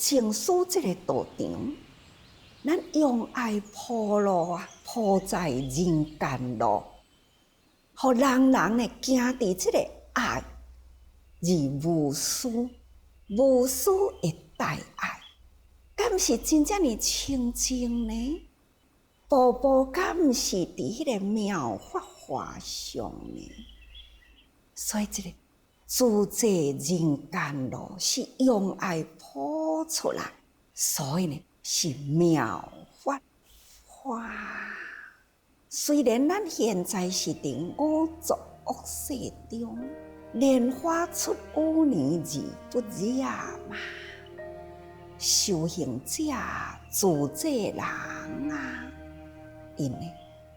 情绪这个道场，咱用爱铺路啊，铺在人间路，互人人呢行伫这个爱，而无私，无私的大爱，敢是真正的清净呢？步步敢毋是伫迄个妙法华上呢？所以这个自在人间路是用爱铺出来，所以呢是妙法华。虽然咱现在是伫五浊恶世中，莲花出污泥而不染嘛。修行者自在人啊，因为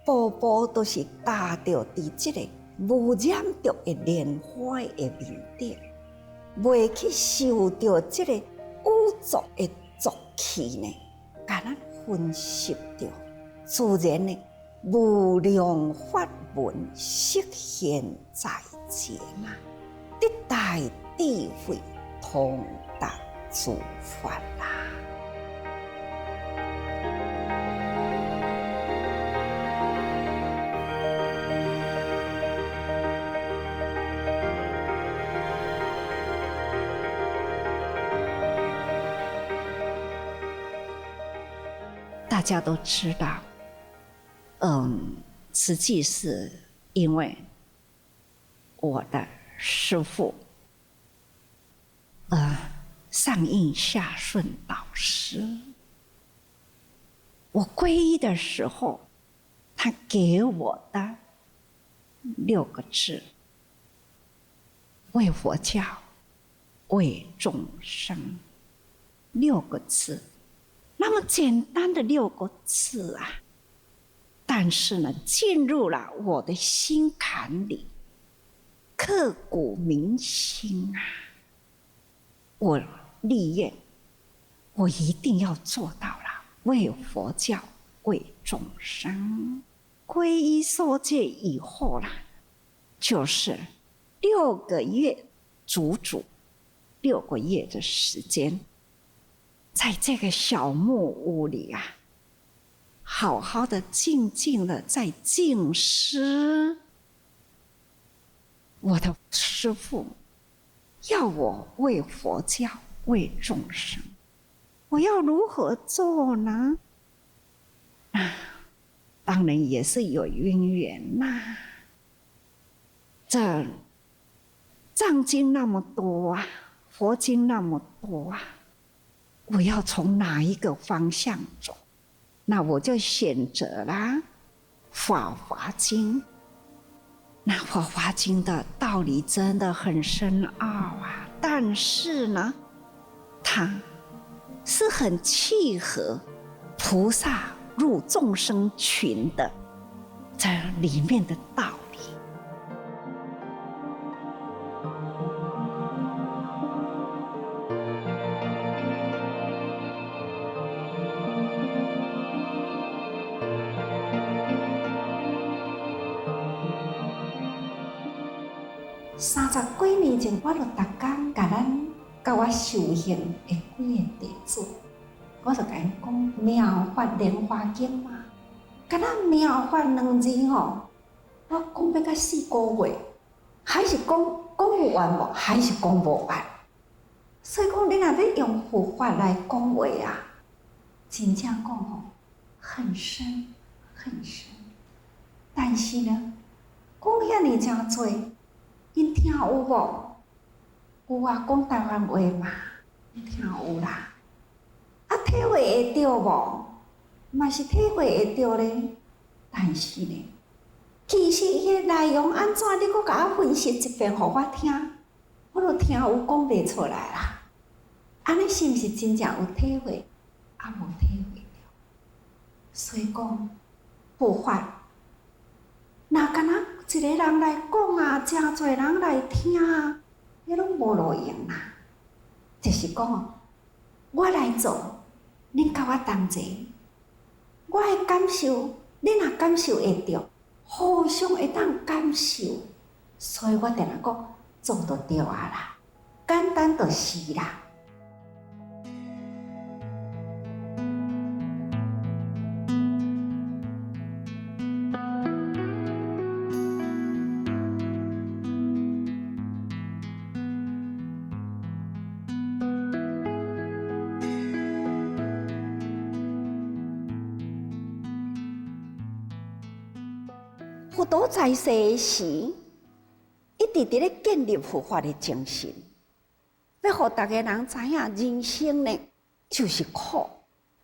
步步都是踏着伫这个无染着的莲花的面顶，袂去受着这个污浊的浊气呢，甲咱熏习着，自然呢无量法门实现在前啊，得大智慧，通达诸法啦。大家都知道，实际是因为我的师父，上应下顺导师，我皈依的时候，他给我的6个字：为佛教，为众生。6个字。那么简单的6个字啊，但是呢，进入了我的心坎里，刻骨铭心啊！我立愿，我一定要做到了，为佛教，为众生。皈依受戒以后啦，就是6个月，足足6个月的时间。在这个小木屋里啊，好好的、静静的在静思。我的师父要我为佛教、为众生，我要如何做呢？当然也是有因缘呐。这藏经那么多啊，佛经那么多啊。我要从哪一个方向走？那我就选择啦《法华经》。那《法华经》的道理真的很深奥啊，但是呢，它是很契合菩萨入众生群的这里面的道理。30几年前，我就逐天甲我修行的几个弟子，我就甲因讲《妙法莲华经》嘛，敢若《妙法》2字吼，我讲要到4个月，还是讲有完无，还是讲无完。所以讲，你若要用佛法来讲话啊，真正讲吼，很深很深。但是呢，讲遐尼真多。因听有无？有啊，讲台湾话嘛，因听有啦。啊，体会会到无？嘛是体会会到咧。但是呢，其实伊个内容安怎？你阁甲我分析一遍，互我听，我都听有讲袂出来啦。安尼是毋是真正有体会？啊，无体会着。所以讲，佛法，若敢若一个人来讲啊，真侪人来听啊，迄拢无路用啦。就是讲，我来做，恁甲我同齐，我的感受，恁也感受会着，互相会当感受，所以我定定讲做就对啊啦，简单就是啦。佛陀在世时，一直伫咧建立佛法的精神，要互大家人知影人生呢就是苦，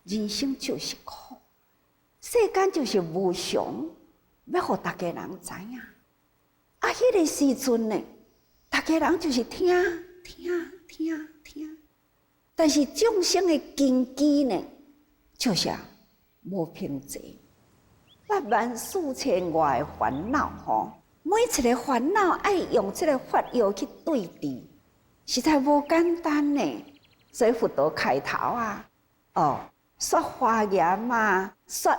人生就是苦，世间就是无常，要互大家人知影。迄个时阵呢，大家人就是听，但是众生的根基呢，就是无平静。84000外的烦恼吼，每一个烦恼爱用这个法药去对治，实在无简单呢。所以佛陀开头说华严啊，说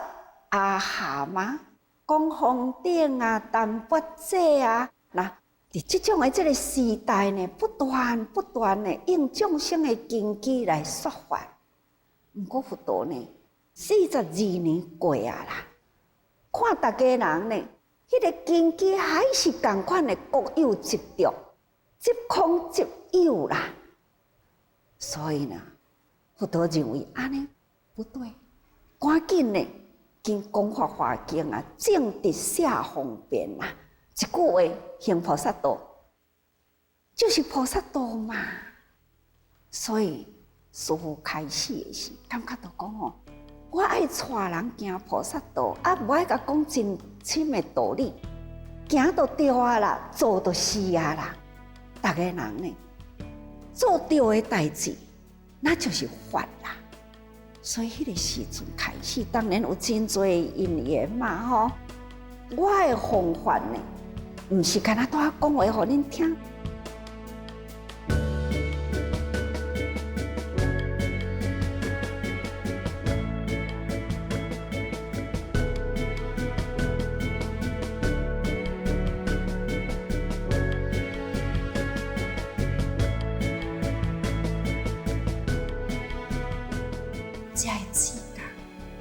阿含啊，讲方顶啊，淡薄者啊，那伫这种的这个时代呢，不断的用众生的根基来说法。不过佛陀呢，42年过啊啦。看大家人呢，迄个根基还是同款的各有执着，执空执有啦。所以呢，佛陀认为安尼不对，赶紧呢，经讲法华经啊，正直下方便啊。一句话，行菩萨道，就是菩萨道嘛。所以师父开始的时，感觉到讲我爱带人行菩萨道，无爱甲讲真深的道理，行就对啊啦，做就是啊啦。大家人呢，做对的代志，那就是法啦。所以迄个时阵开始，当然有真多因缘嘛吼。我的方法呢，毋是干那拄仔讲话互恁听。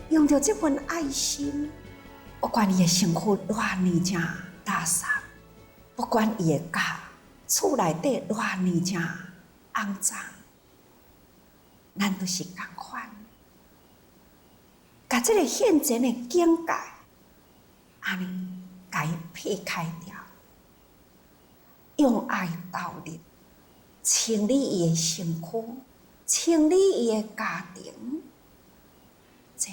用着这份爱心，不管伊的身躯偌年正打散，不管伊的家厝内底偌年正肮脏，咱都是共款，把这个现前的境界，安尼甲伊撇开掉，用爱道理清理伊的身躯，清理伊的家庭，这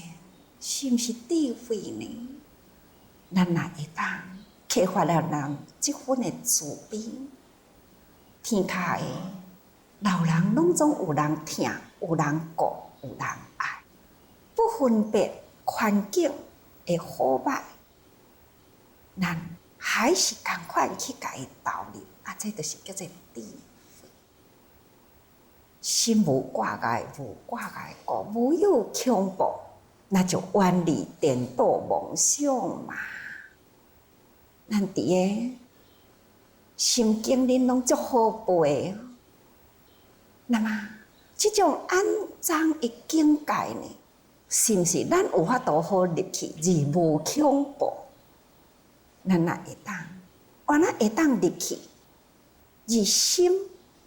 是毋是智慧呢？咱若会当启发了人这份的慈悲，天下的老人拢总有人疼，有人顾，有人爱，不分别环境的好歹，咱还是共款去甲伊道理，这就是叫做智慧。心无挂碍，无挂碍故，无有恐怖。那就远离颠倒妄想嘛。咱伫个心经里拢足好背。那么，这种安藏的境界呢，是毋是咱有法度好入去，而无恐怖？咱若会当，我那会当入去，而心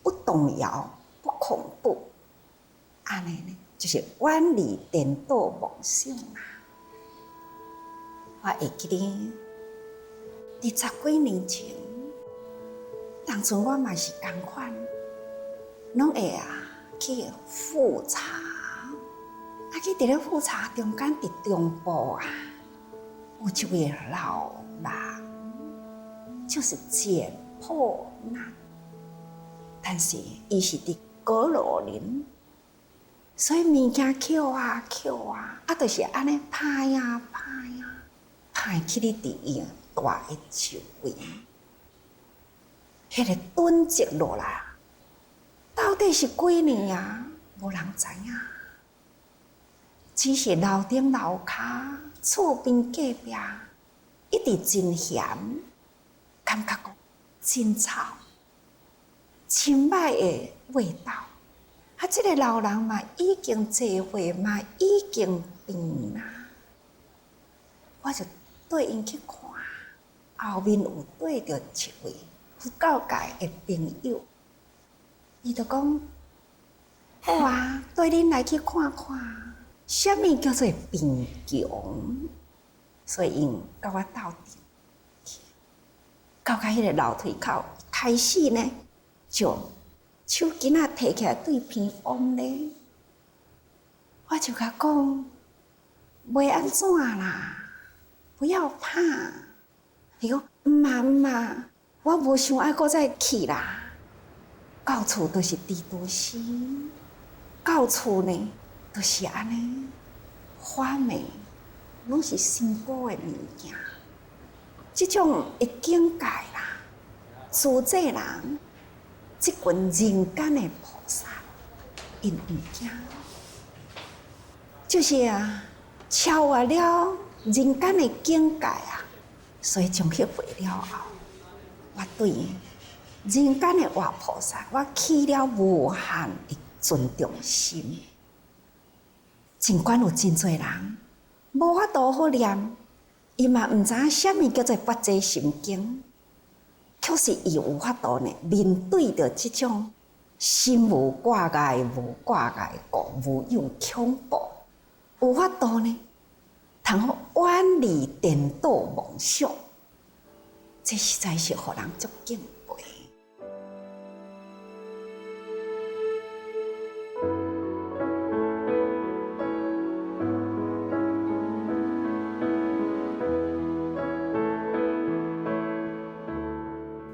不动摇，不恐怖，安尼呢？就是远离颠倒妄想啊！我会记得伫10几年前，当初我嘛是同款，拢会去复查，去伫咧复查中间伫中部有一位老人，就是捡破烂，但是伊是伫高罗林。所以物件捡就是安尼拍去你伫伊大的周围，迄个囤积落来，到底是几年啊？无人知影，只是楼顶楼骹、厝边隔壁，一直真咸，感觉讲真臭，真歹的味道。这个老人嘛，已经坐岁嘛，已经病啦。我就对因去看，后面有对着一位佛教界的朋友，伊就讲：好啊，对恁来去看看，什么叫做贫穷？所以因甲我斗阵到迄个楼梯口，开始呢就手巾仔摕起来对边往咧，我就甲讲，袂安怎啦，不要怕。伊讲毋嘛，我无想爱搁再去啦。到厝都是伫都市，到厝呢都是安尼，花美拢是新宝的物件。即种会境界啦，自这人，即群人间的菩萨，因毋惊，就是超越了人间的境界啊，所以从迄回了后，我对人间的活菩萨，我起了无限的尊重心。尽管有真侪人无法度好念，伊嘛毋知影啥物叫做八节心经，确实伊有法度呢，面对着即种心无挂碍、无挂碍故，无有恐怖，有法度呢，通好远离颠倒梦想，这实在是互人足敬佩。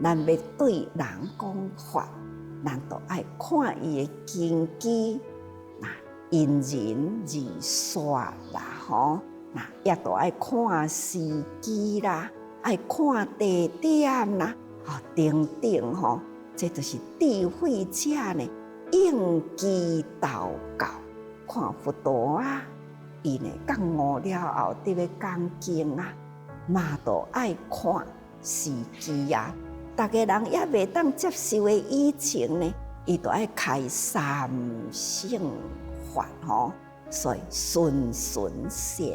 咱要对人讲法，咱都爱看伊的根基，因人而说啦，吼，也都爱看时机啦，爱看地点啦，等等吼，这就是智慧者呢应机祷告。看佛陀啊，伊呢讲悟了后，伫咧讲经啊，嘛都爱看时机啊。大家人也袂当接受的以前呢，伊都爱开三性法吼，所以循循善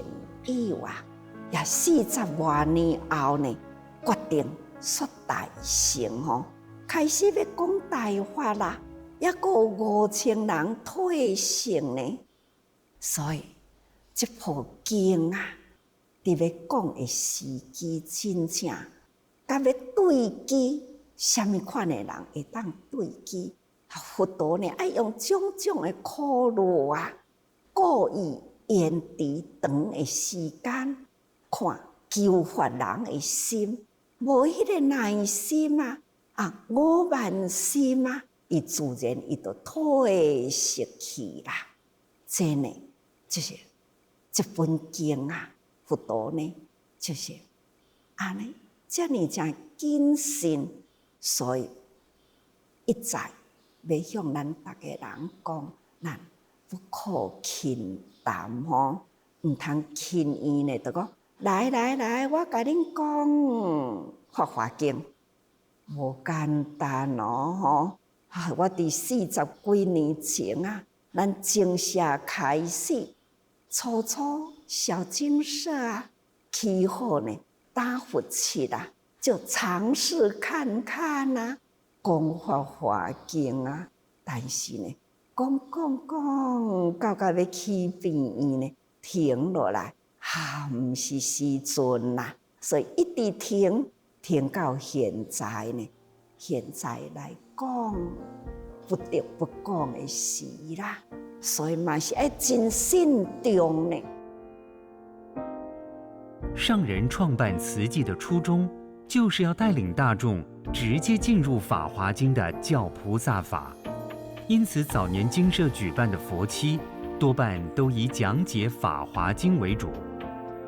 诱啊，也40多年后呢，决定说大乘吼，开始要讲大法啦，也阁有5000人退乘呢，所以这部经啊，伫咧讲的时机真正。甲要对机，什么款的人会当对机？佛陀呢，爱用种种的苦路啊，故意延迟长的时间，看求法人的心，无迄个耐心啊，我慢心啊，伊自然伊就退失去啦。这呢，就是这本经啊，佛陀呢，就是安尼。遮尔正谨慎，所以一再要向咱大家人讲，咱不可轻淡吼，毋通轻易呢，就讲来，我甲恁讲法华经，无简单哦吼。我伫40几年前啊，咱正式开始，初小精舍啊，起好呢。打佛七啦，就尝试看看啊，讲法华经啊，但是呢，讲到要起病院呢，停落来，毋是时阵啦，所以一直停到现在呢，现在来讲不得不讲的时啦，所以嘛是要真慎重呢。上人创办慈济的初衷，就是要带领大众直接进入《法华经》的教菩萨法。因此，早年精舍举办的佛七，多半都以讲解《法华经》为主。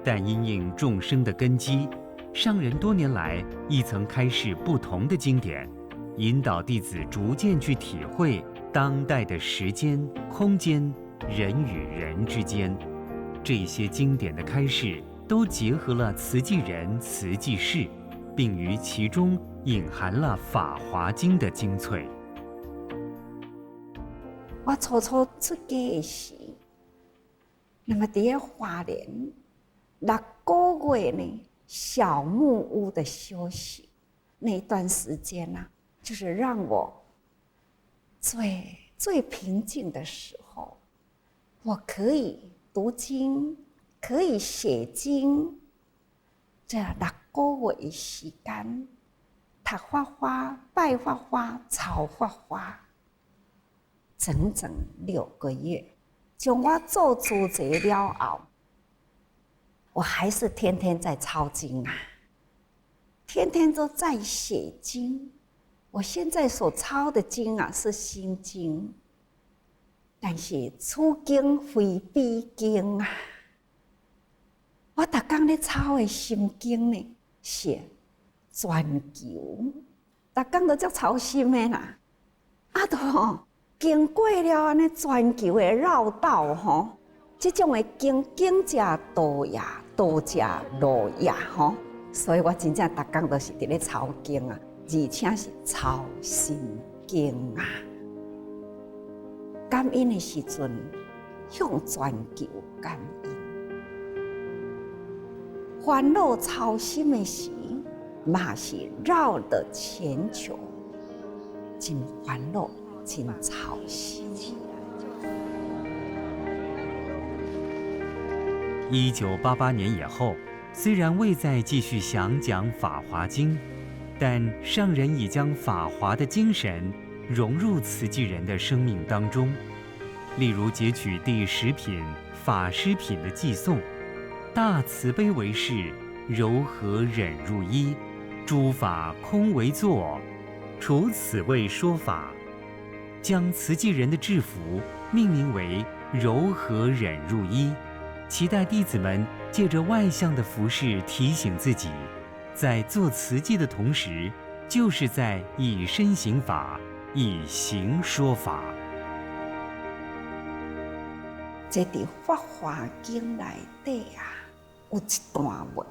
但因应众生的根基，上人多年来亦曾开示不同的经典，引导弟子逐渐去体会当代的时间、空间、人与人之间。这些经典的开示，都结合了慈济人、慈济事，并于其中隐含了《法华经》的精粹。我初出家的时，那么伫咧花莲6个月呢，小木屋的休息那段时间啊，就是让我最平静的时候，我可以读经。可以写经，这6个月的时间，读法华、拜法华、抄法华，整整6个月。将我做主席了后，我还是天天在抄经啊，天天都在写经。我现在所抄的经啊是心经，但是此经非彼经啊。我逐天咧抄的心经呢是全球，逐天都足操心的啦。啊，都经过了安尼全球的绕道吼，这种的经者道也，道者路也吼，所以我真正逐天都是伫咧抄经啊，而且是抄心经啊。感恩的时阵，向全球感恩；烦恼操心的时，嘛是绕着全球，真烦恼。真操心。1988年以后，虽然未再继续详讲《法华经》，但上人已将法华的精神融入慈济人的生命当中。例如截取第10品法师品的寄颂：大慈悲为事，柔和忍入一，诸法空为作，除此谓说法。将慈济人的制服命名为柔和忍入一，期待弟子们借着外向的服饰提醒自己，在做慈济的同时，就是在以身行法，以行说法。这伫《法华经》内底啊，有一段文，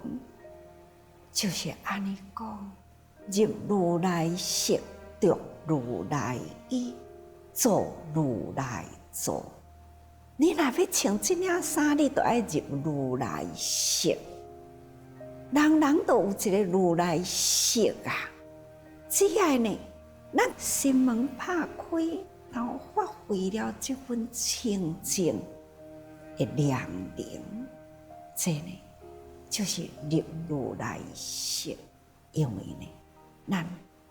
就是安尼讲：入如来色，着如来衣。做如来做，你若要穿这领衫，你就要入如来色。人人都有一个如来色啊，只要呢，咱心门拍开，然后发挥了这份清净的亮明，这呢就是入如来色。因为呢，咱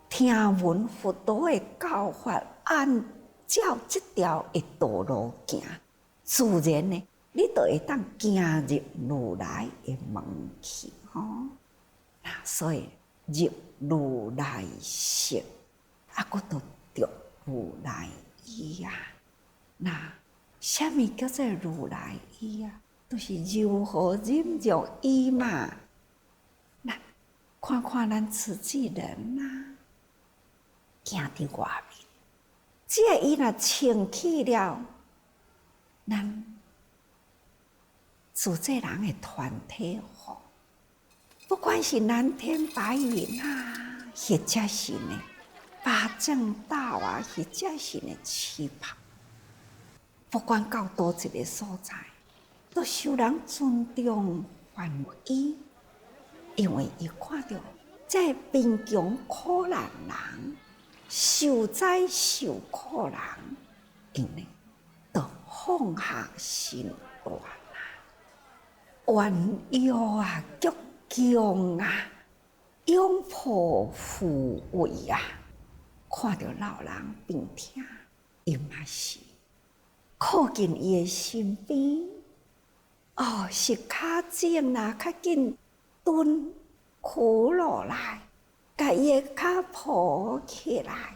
听闻佛陀的教法，按照这条的道路行，自然呢，你就会当行入如来的门去吼。那所以入如来色，啊，佫都着如来衣啊。那什么叫做如来衣啊？就是柔和忍辱衣嘛。那看看咱慈济人啊，行伫外面。这个伊若穿起了，咱自济人的团体服，不管是蓝天白云啊，或者是呢八正道啊，或者是呢旗袍，不管到倒一个所在，都受人尊重欢喜，因为伊看到这贫穷苦难人。受灾受苦人，因为都放下身段啊，弯腰啊，鞠躬啊，拥抱抚慰啊，看到老人病痛，伊嘛是靠近伊的身边，哦，是较静啦，较紧蹲苦落来。甲伊个脚抱起来，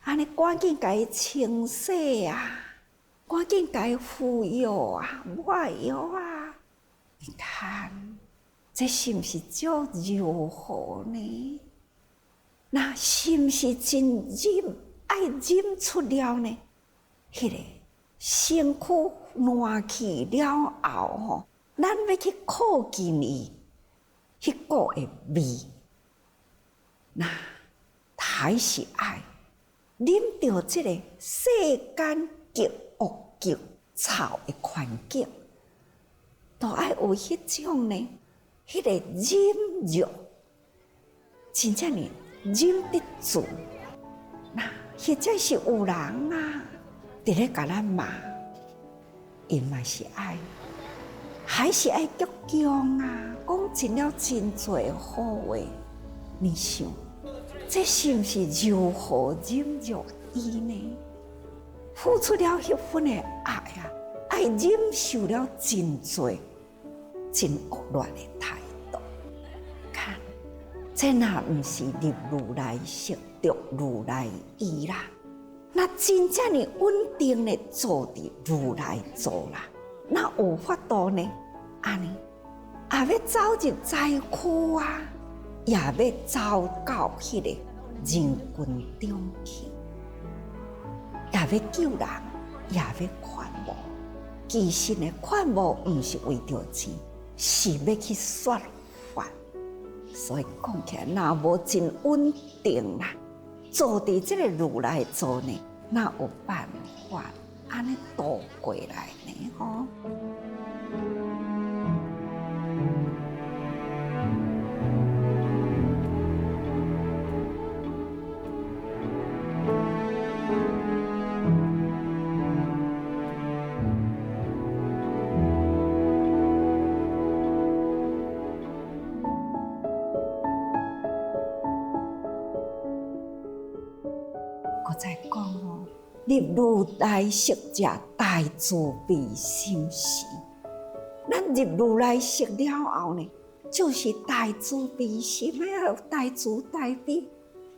安尼赶紧甲伊清洗啊，赶紧甲伊敷药啊、抹药啊。你看，这是毋是足柔和呢？那是毋是真忍爱忍出了呢？迄个身躯暖气了后吼，咱要去靠近伊，迄个的味。那还是爱啉到这个世间极恶极臭的环境，都爱有迄种呢，迄个忍辱，真正呢忍得住。那或者是有人啊，伫咧甲咱骂，伊嘛是爱，还是爱鞠躬啊，讲尽了真侪好话。你想，这是不是如何忍辱伊呢？付出了迄份的爱啊，爱忍受了真多、真恶劣的态度。看，这若不是入如来识，着如来意啦。那真正的稳定的做伫如来做啦，那有法度呢？安尼，也要走入灾区啊，也要走到迄个人群中去，也要救人，也要劝募。其实呢，劝募不是为着钱，是要去说法。所以讲起来，若无真稳定啦。做伫这个如来做呢，哪有办法安尼渡过来呢？吼！我再讲哦，入如来识者，大慈悲心时。咱入如来识了后呢，就是大慈悲心，要大慈大悲，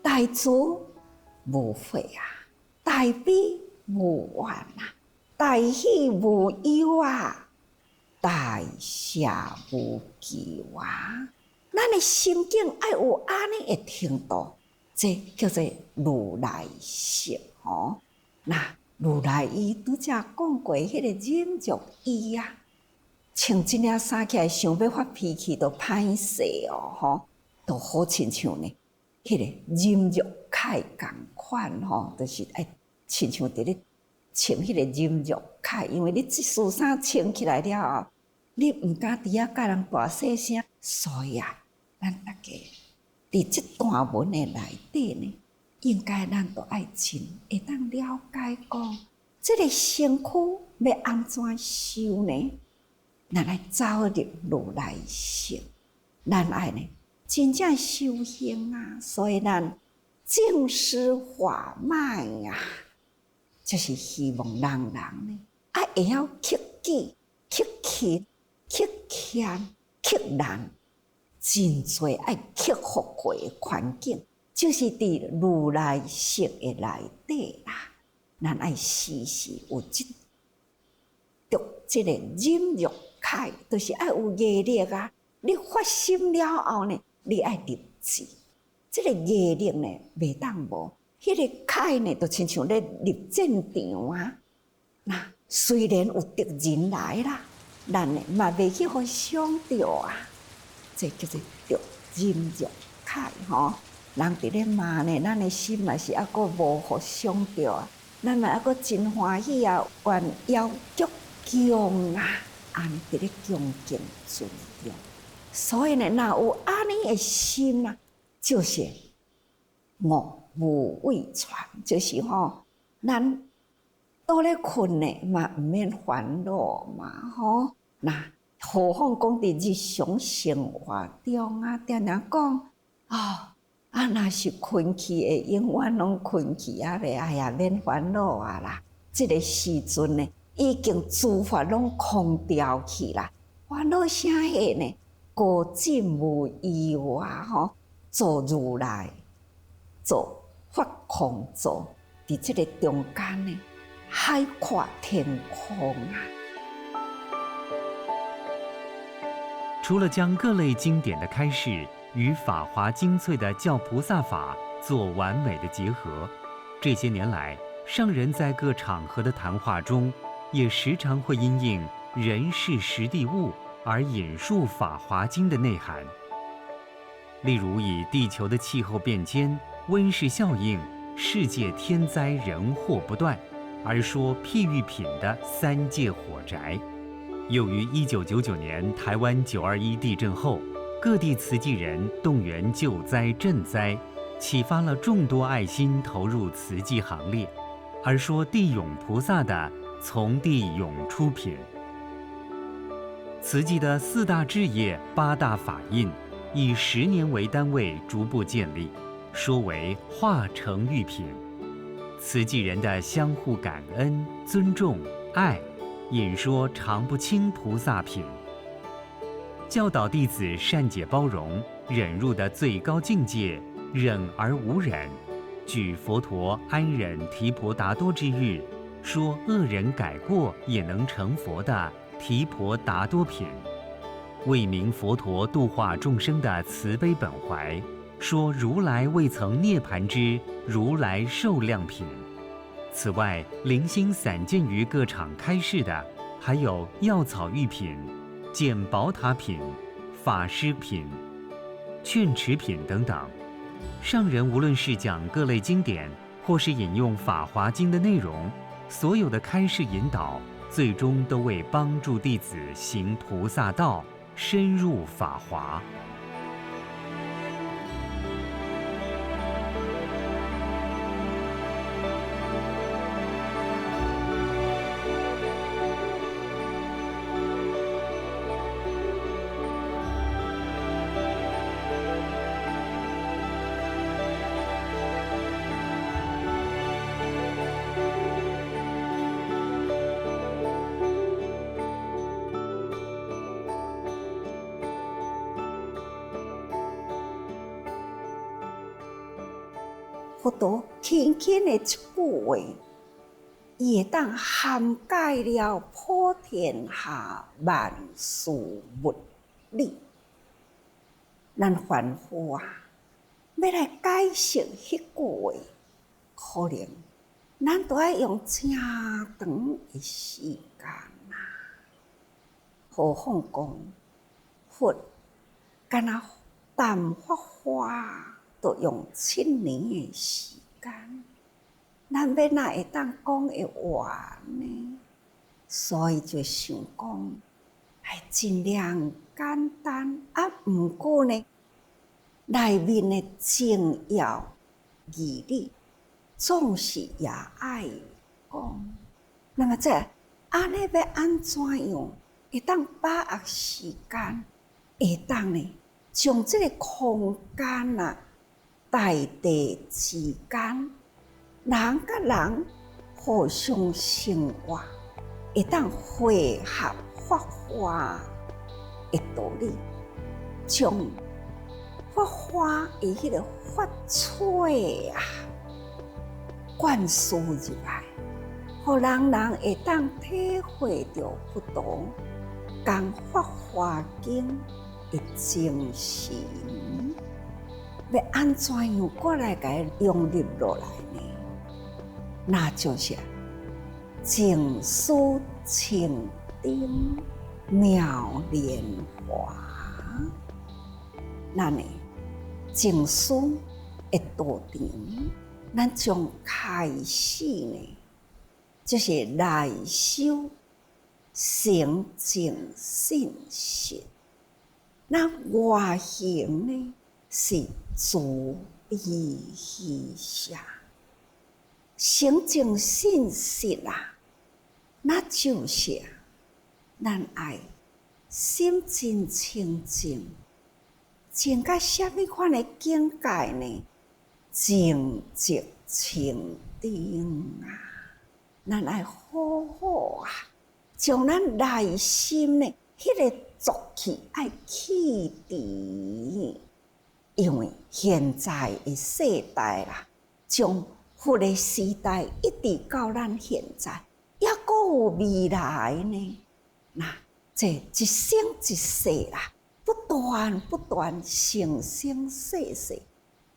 大慈无悔啊，大悲无怨啊，大喜无忧啊，大舍无求啊。咱的心境要有安尼的程度。这叫做如来识吼，那如来伊拄则讲过迄个忍辱意啊，穿一领衫起来想要发脾气都歹势哦吼，都好亲像呢，迄个忍辱铠共款吼，就是爱亲像伫咧穿迄个忍辱铠，因为你即束衫穿起来了后，你毋敢伫遐甲人大细声，所以啊，咱大家。伫这段文的内底呢，应该咱都爱真会当了解讲，这个身躯要安怎修呢？咱来走入如来识，咱爱呢真正修行啊，所以咱正思法脉啊，就是希望人人呢，会晓克己、克勤、克俭、克难。真侪爱克服过的环境，就是伫如来识的内底啦。咱爱时时有这个忍辱铠，就是爱有毅力啊。你发心了后呢，你爱立志。这个毅力呢，袂当无。迄个铠呢，就亲像咧立战场啊。那虽然有敌人来啦，咱呢嘛袂去互伤着啊。这叫做着忍辱铠吼，人伫咧骂呢，咱的心嘛是还阁无互伤着啊，咱嘛还阁真欢喜啊，愿要足强啊，安伫咧恭敬尊重。所以呢，若有安尼的心啊，就是无畏传，就是吼，咱倒咧困呢嘛，毋免烦恼嘛吼，那。何况讲伫日常生活中啊，定定讲若是困去的，永远拢困去啊咧，哎呀，免烦恼啊啦！这个时阵呢，已经诸法拢空掉去啦，烦恼啥货呢？高进无疑啊！吼，做如来，做法空做，伫这个中间呢，海阔天空啊！除了将各类经典的开示与《法华经萃》的教菩萨法做完美的结合，这些年来，上人在各场合的谈话中，也时常会因应人事实地物而引述《法华经》的内涵。例如，以地球的气候变迁、温室效应、世界天灾人祸不断，而说譬喻品的三界火宅。又于1999年台湾921地震后，各地慈济人动员救灾赈灾，启发了众多爱心投入慈济行列，而说地涌菩萨的从地涌出品。慈济的4大志业、8大法印，以10年为单位逐步建立，说为化成玉品。慈济人的相互感恩、尊重、爱，引说尝不清菩萨品。教导弟子善解包容、忍辱的最高境界，忍而无忍。举佛陀安忍提婆达多之日，说恶人改过也能成佛的提婆达多品，为明佛陀度化众生的慈悲本怀，说如来未曾涅槃之如来寿量品。此外，零星散见于各场开示的，还有药草玉品、见宝塔品、法师品、劝持品等等。上人无论是讲各类经典，或是引用《法华经》的内容，所有的开示引导，最终都为帮助弟子行菩萨道，深入法华。佛陀轻轻的一句话，伊会当涵盖了普天下万事物理。咱凡夫啊，要来解释迄句话，可能咱都要用正长的时间啊。何况讲佛，敢若淡法华，都用7年的时间，咱要哪会当讲会完呢？所以就想讲，尽量简单啊。不过呢，内面的精要义理，总是也爱讲。那么这安尼要安怎样？会当把握时间，会当呢，将这个空间啊，大地之间，人甲人互相生活，会当汇合法华的道理，将法华的迄个法粹啊灌输入来，互人人会当体会到不同讲法华经的精神。要安怎样过来甲伊融入落来呢？那就是净思清定妙莲华。咱呢净思的道场，咱从开始呢，就是内修成净信心。那外行呢，是自利虚下，成净信息啊，那就是咱爱心真清净，净到什么款的境界呢？净寂清定啊！咱爱好好啊，将咱内心呢，迄个浊气爱去除。因为现在的世代啦，从佛的时代一直到咱现在，也阁有未来呢。那这一生一世啦，不断生生世世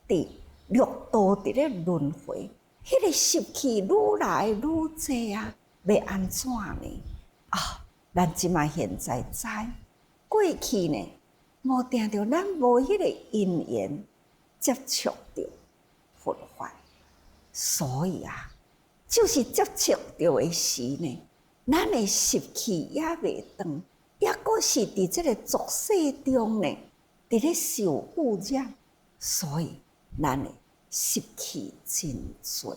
伫六道伫咧轮回，迄个习气愈来愈济啊，要安怎呢？咱即马现在知，过去呢？无定着咱无迄个因缘接触着佛法，所以啊，就是接触着的时呢，咱的习气也未断，也阁是伫这个俗世中呢，伫咧受污染，所以咱的习气真多。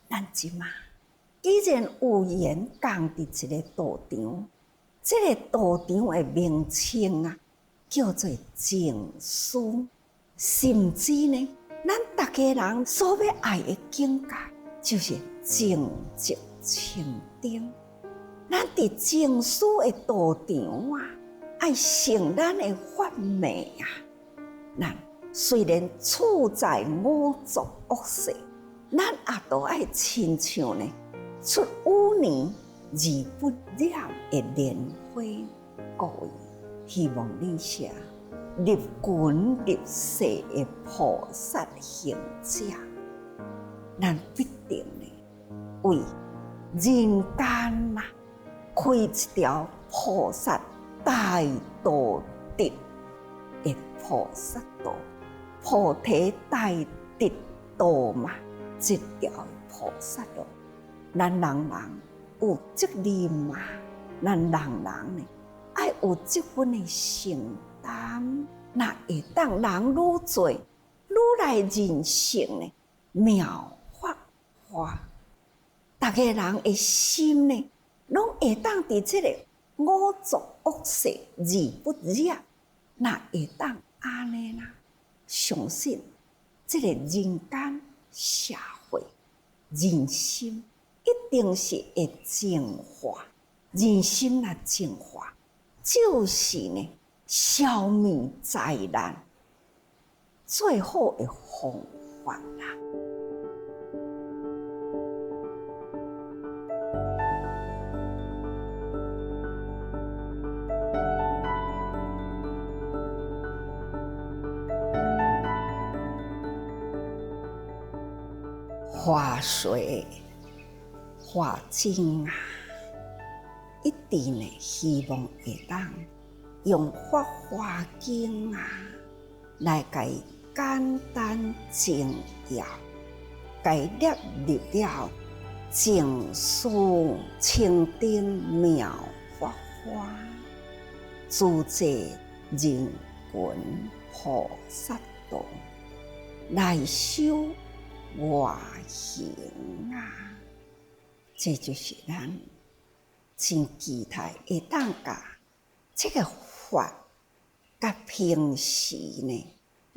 咱即马既然有缘共伫一个道场，这个道场的名称啊，叫做净思，甚至呢，咱大家人所要爱的境界，就是静寂清定。咱伫静思的道场啊，爱成咱的法味啊。咱虽然处在五浊恶世，咱也都爱亲像呢出污泥而不染的莲花。各位，希望你写入群入世的菩萨行者，咱必定呢为人间呐开一条菩萨大道的菩萨道，菩提大德道嘛，这条菩萨道，咱人人有责任嘛，咱人人呢爱有这份的承担，那会当人愈多，愈来人生呢妙法化，大家人的心呢，拢会当伫这个五浊恶世而不染，那会当安尼啦。相信这个人间社会，人心一定是会净化，人心若净化，就是呢消灭灾难最好的方法啦。化水化精啊，一定呢希望会当用法华经啊来给简单精要，给列入了净素清定妙法华，自在人群菩萨道来修外行啊，这就是咱真期待会当甲这个法，甲平时呢，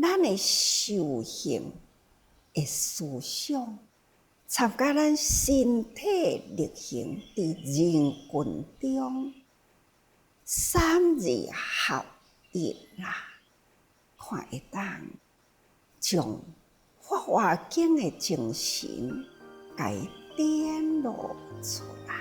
咱的修行的思想，参加咱身体力行伫人群中，三二合一啦，看会当将法华经的精神，给点露出来。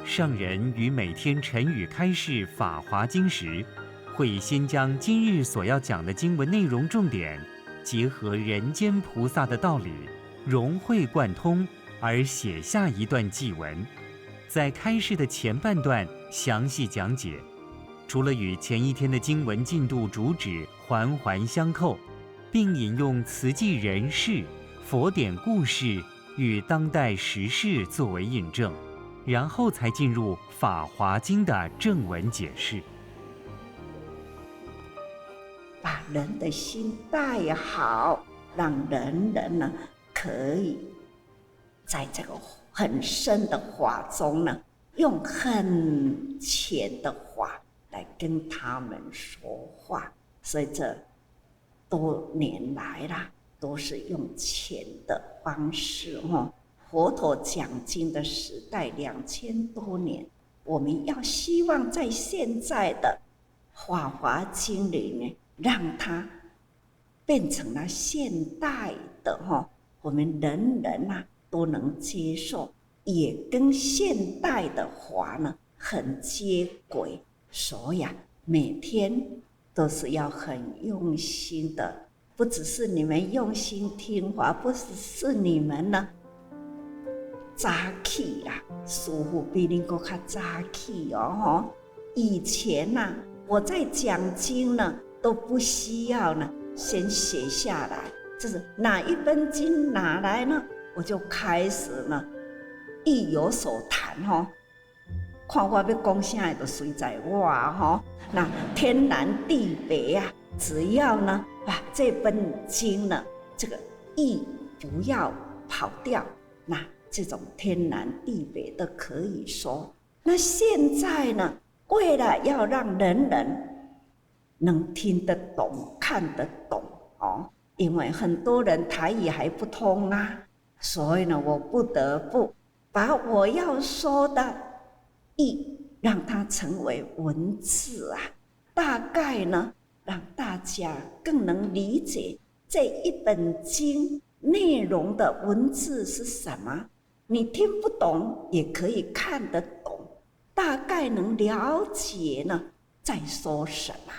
上人于每天晨语开示《法华经》时，会先将今日所要讲的经文内容重点，结合人间菩萨的道理，融会贯通，而写下一段偈文，在开示的前半段详细讲解。除了与前一天的经文进度主旨环环相扣，并引用慈济人事、佛典故事与当代时事作为印证，然后才进入《法华经》的正文解释。把人的心带好，让人人呢可以在这个很深的法中呢，用很浅的话来跟他们说话。所以这多年来啦，都是用浅的方式佛陀讲经的时代2000多年，我们要希望在现在的《法华经》里面，让它变成了现代的我们人人都能接受，也跟现代的法呢很接轨。所以每天都是要很用心的，不只是你们用心听法，不只是你们呢早起啦，师父比你更较早起以前我在讲经呢都不需要呢先写下来，就是哪一本经拿来呢，我就开始呢意有所谈看我要讲啥就随在我那天南地北只要呢把这本经呢这个意不要跑掉，那这种天南地北都可以说。那现在呢，为了要让人人能听得懂、看得懂哦，因为很多人台语还不通啊，所以呢，我不得不把我要说的意让它成为文字啊，大概呢，让大家更能理解这一本经内容的文字是什么。你听不懂也可以看得懂，大概能了解呢在说什么。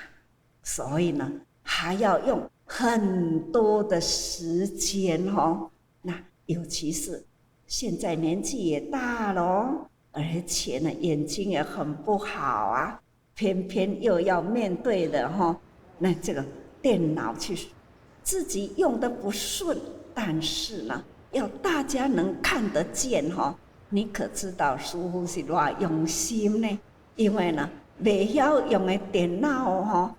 所以呢，还要用很多的时间哦。那尤其是现在年纪也大了，而且呢眼睛也很不好啊，偏偏又要面对的那这个电脑去自己用的不顺，但是呢要大家能看得见你可知道师父是多用心呢？因为呢不晓用的电脑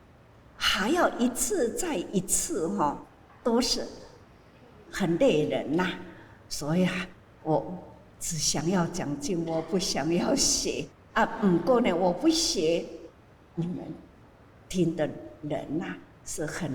还要一次再一次都是很累人呐。所以我只想要讲经，我不想要写啊。不过呢，我不写，你们听的人是很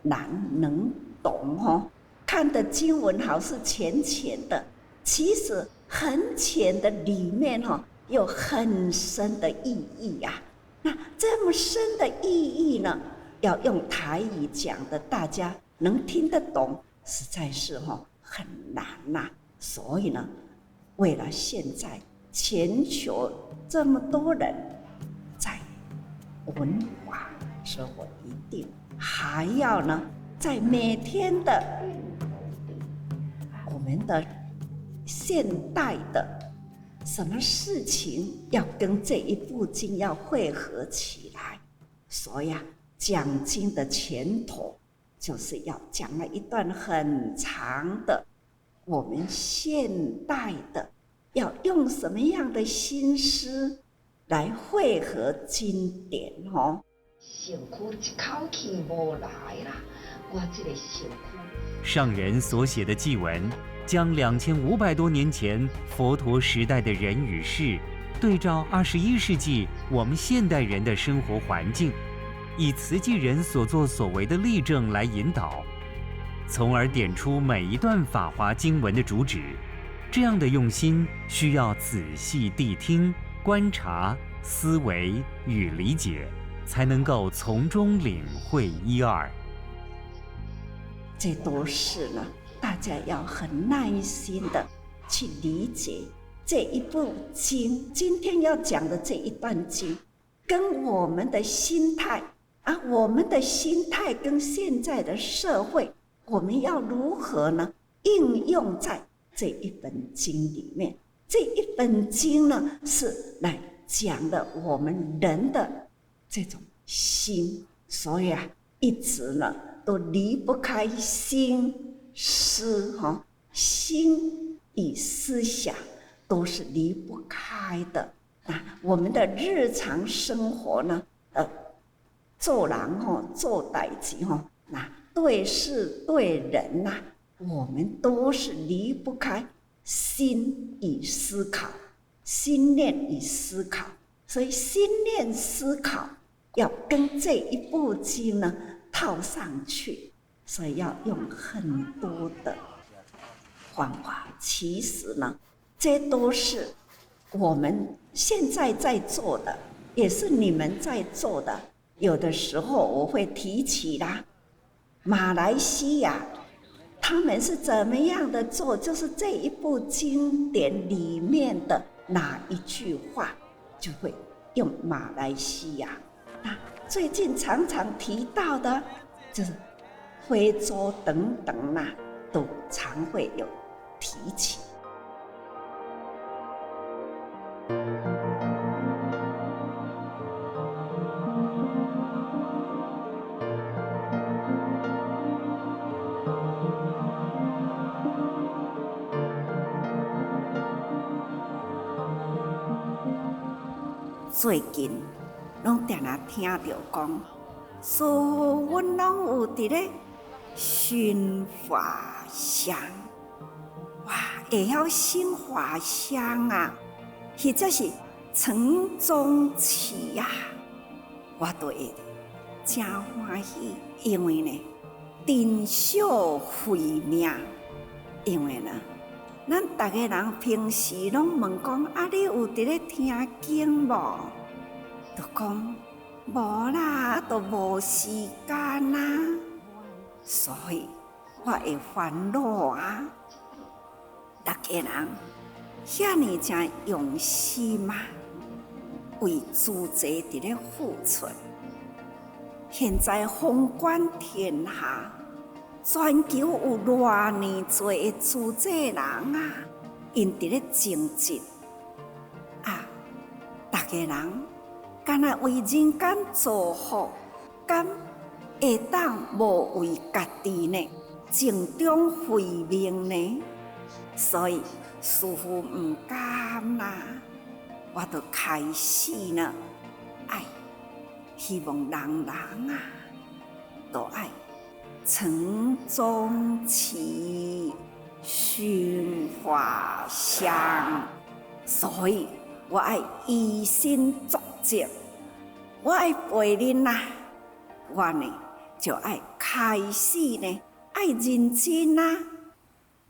难能懂看的经文好是浅浅的，其实很浅的里面有很深的意义啊。那这么深的意义呢，要用台语讲的，大家能听得懂，实在是很难呐。所以呢，为了现在全球这么多人在文化，所以我一定还要呢，在每天的我们的现代的什么事情要跟这一部经要汇合起来。所以讲经的前头就是要讲了一段很长的我们现代的要用什么样的心思来汇合经典身躯一口气无来啦，我这个身躯。上人所写的祭文，将2500多年前佛陀时代的人与事，对照21世纪我们现代人的生活环境，以慈济人所作所为的例证来引导，从而点出每一段法华经文的主旨。这样的用心需要仔细谛听、观察、思维与理解，才能够从中领会一二。这都是呢，大家要很耐心的去理解这一部经。今天要讲的这一段经，跟我们的心态我们的心态跟现在的社会，我们要如何呢应用在这一本经里面？这一本经呢，是来讲了我们人的这种心，所以一直呢都离不开心思心与思想都是离不开的我们的日常生活呢，做人做代志对事对人我们都是离不开心与思考，心念与思考。所以心念思考要跟这一部经呢套上去，所以要用很多的方法。其实呢，这都是我们现在在做的，也是你们在做的。有的时候我会提起马来西亚他们是怎么样的做，就是这一部经典里面的哪一句话，就会用马来西亚最近常常提到的，就是非洲等等都常会有提起。最近拢常常听到讲，所有阮拢有伫咧熏花香。哇，会晓熏花香啊，或者是城中市啊，我都会真欢喜，因为呢，珍惜慧命，因为呢，咱逐个人平时拢问讲，啊，你有伫咧听经无？就讲无啦，都无时间啦，所以我会烦恼啊。逐个人遐尼真用心啊，为主者伫咧付出。现在风观天下，全球有偌尼多的主者人啊，因伫咧争执啊，逐个人敢若为人间造福，敢会当无为家己呢正中慧命呢？所以师父唔甘啦，我就开始呢，爱希望人啊，都爱城中市，熏花香。所以我爱以身作则，我爱陪恁呐，我呢就爱开始呢，爱认真啊。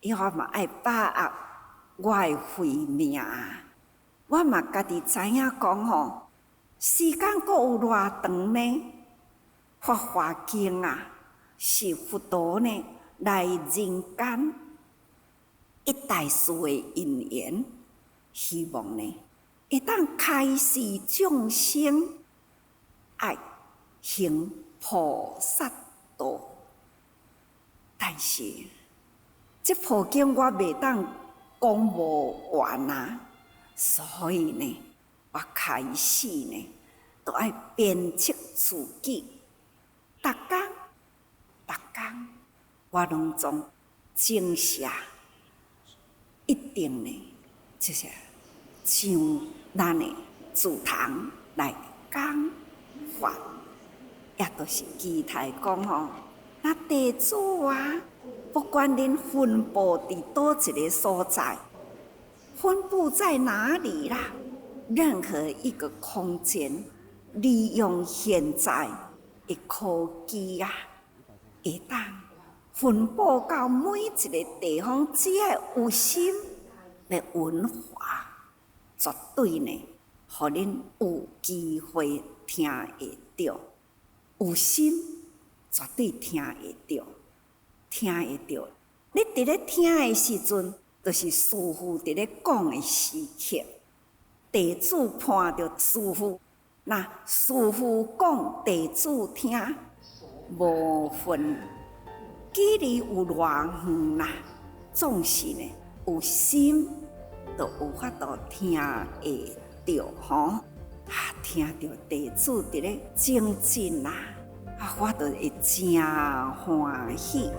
我嘛爱把握我的慧命，我嘛家己知影讲吼，时间阁有偌长呢？法华经啊，是佛陀呢来人间一代事的因缘，希望呢会当开示众生爱行菩萨道，但是这部经我袂当讲无完啊，所以呢，我开始呢，都爱鞭策自己，逐工，我拢总精写，一定呢，就是像咱的祠堂来讲法，也都是期待讲吼，那地主啊。不管恁分布伫倒一个所在，分布在哪里啦，任何一个空间，利用现在的科技啊，会当分布到每一个地方，只要有心的文化，绝对呢，互恁有机会听会到，有心绝对听会到。听会到，你伫咧听的时阵，就是师父伫咧讲的时刻。弟子伴着师父，那师父讲，弟子听，无分距离有偌远啦，总是呢有心，就有法度听会到吼。啊，听到弟子伫咧精进啦，啊，我就会真欢喜。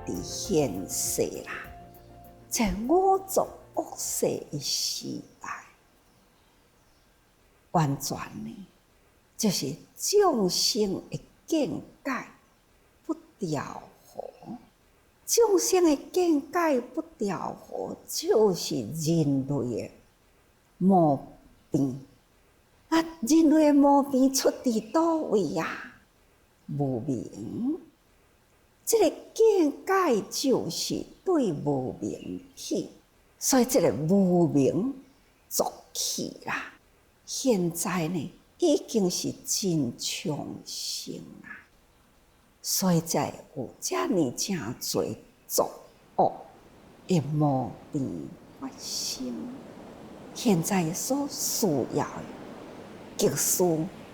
伫现世啦，在五浊恶世的时代，完全呢，就是众生的见解不调和。众生的见解不调和，就是人类的毛病。啊，人类的毛病出伫倒位啊？无明。这个见解就是对无明起，所以这个无明作起啦。现在呢，已经是真强盛啦，所以才有遮尼真侪作恶的毛病发生。现在所需要的，就是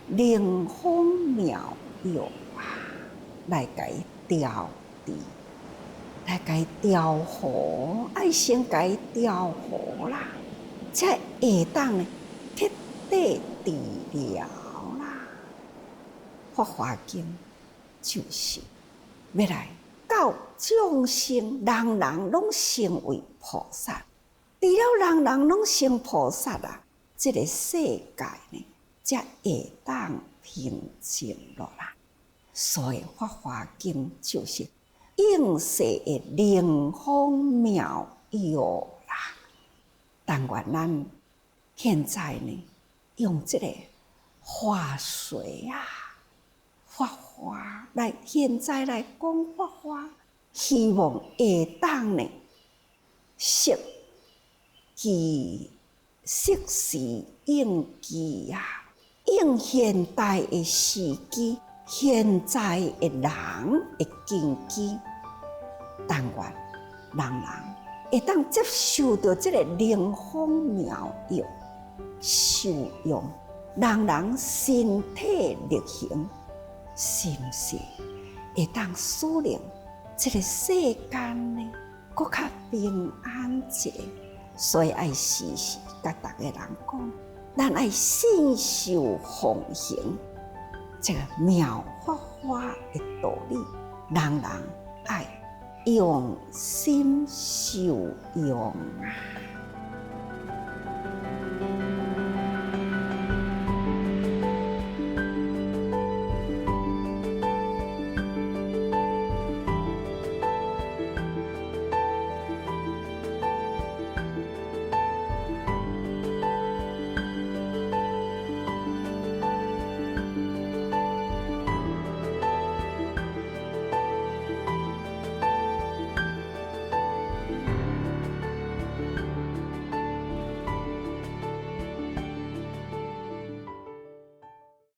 灵风妙药啊，来甲伊调治，来甲伊调和，爱先甲伊调和啦，才会当呢，去得治疗啦。法华经就是要来教众生，人人拢成为菩萨。除了人人拢成菩萨啊，这个世界呢，才会当平静落来。所以《法华经》就是应世的灵方妙药啦。但愿咱现在呢，用这个法水啊、法华来，现在来讲法华，希望会当呢，适时应机啊，应现代的时机。现在的人的根基，但愿人人会当接受到这个灵方妙药，受用，人人身体力行，是不是会当使令这个世间呢，更较平安者？所以爱时时甲大家人讲，咱爱信受奉行。这个妙法华的道理，人人爱用心受用啊。